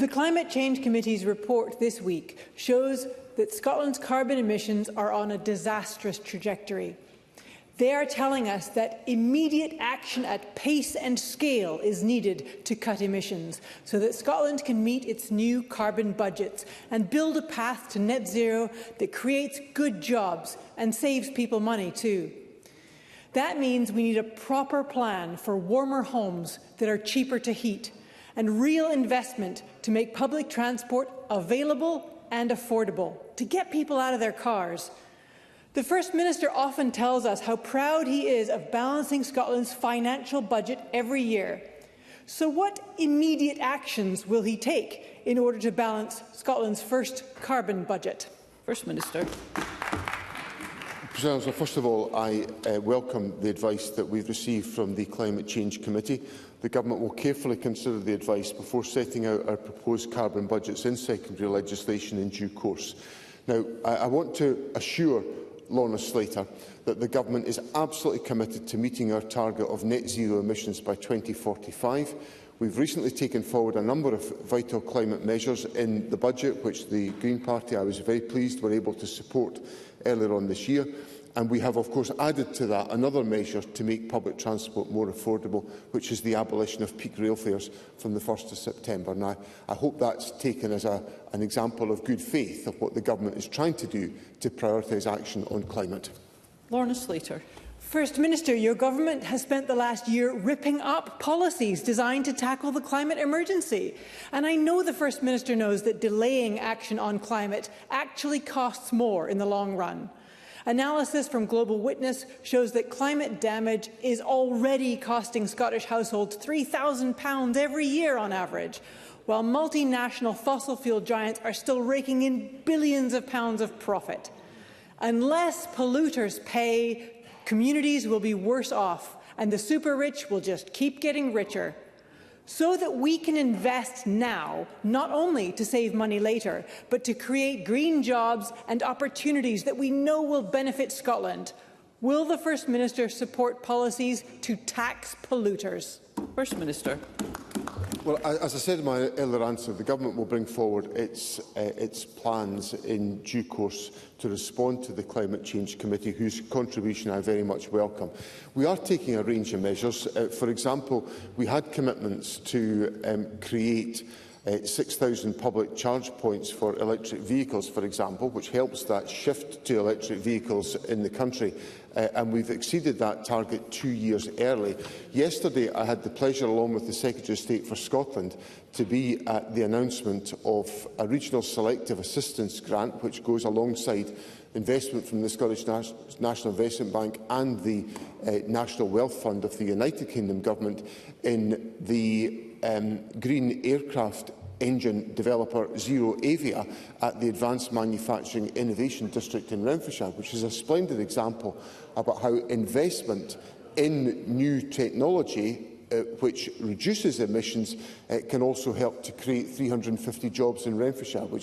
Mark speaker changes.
Speaker 1: The Climate Change Committee's report this week shows that Scotland's carbon emissions are on a disastrous trajectory. They are telling us that immediate action at pace and scale is needed to cut emissions so that Scotland can meet its new carbon budgets and build a path to net zero that creates good jobs and saves people money too. That means we need a proper plan for warmer homes that are cheaper to heat and real investment to make public transport available and affordable, to get people out of their cars. The First Minister often tells us how proud he is of balancing Scotland's financial budget every year. So what immediate actions will he take in order to balance Scotland's first carbon budget?
Speaker 2: First Minister.
Speaker 3: President, first of all, I welcome the advice that we've received from the Climate Change Committee. The Government will carefully consider the advice before setting out our proposed carbon budgets in secondary legislation in due course. Now, I want to assure Lorna Slater that the Government is absolutely committed to meeting our target of net zero emissions by 2045. We've recently taken forward a number of vital climate measures in the budget, which the Green Party, I was very pleased, were able to support earlier on this year. And we have, of course, added to that another measure to make public transport more affordable, which is the abolition of peak rail fares from the 1st of September. Now, I hope that's taken as an example of good faith of what the Government is trying to do to prioritise action on climate.
Speaker 2: Lorna Slater.
Speaker 1: First Minister, your government has spent the last year ripping up policies designed to tackle the climate emergency. And I know the First Minister knows that delaying action on climate actually costs more in the long run. Analysis from Global Witness shows that climate damage is already costing Scottish households £3,000 every year on average, while multinational fossil fuel giants are still raking in billions of pounds of profit. Unless polluters pay, communities will be worse off, and the super-rich will just keep getting richer. So that we can invest now, not only to save money later, but to create green jobs and opportunities that we know will benefit Scotland. Will the First Minister support policies to tax polluters?
Speaker 2: First Minister.
Speaker 3: Well, as I said in my earlier answer, the Government will bring forward its plans in due course to respond to the Climate Change Committee, whose contribution I very much welcome. We are taking a range of measures. For example, we had commitments to create 6,000 public charge points for electric vehicles, for example, which helps that shift to electric vehicles in the country. And we've exceeded that target 2 years early. Yesterday, I had the pleasure, along with the Secretary of State for Scotland, to be at the announcement of a regional selective assistance grant, which goes alongside investment from the Scottish National Investment Bank and the National Wealth Fund of the United Kingdom Government in the green aircraft engine developer Zero Avia at the Advanced Manufacturing Innovation District in Renfrewshire, which is a splendid example about how investment in new technology which reduces emissions can also help to create 350 jobs in Renfrewshire, which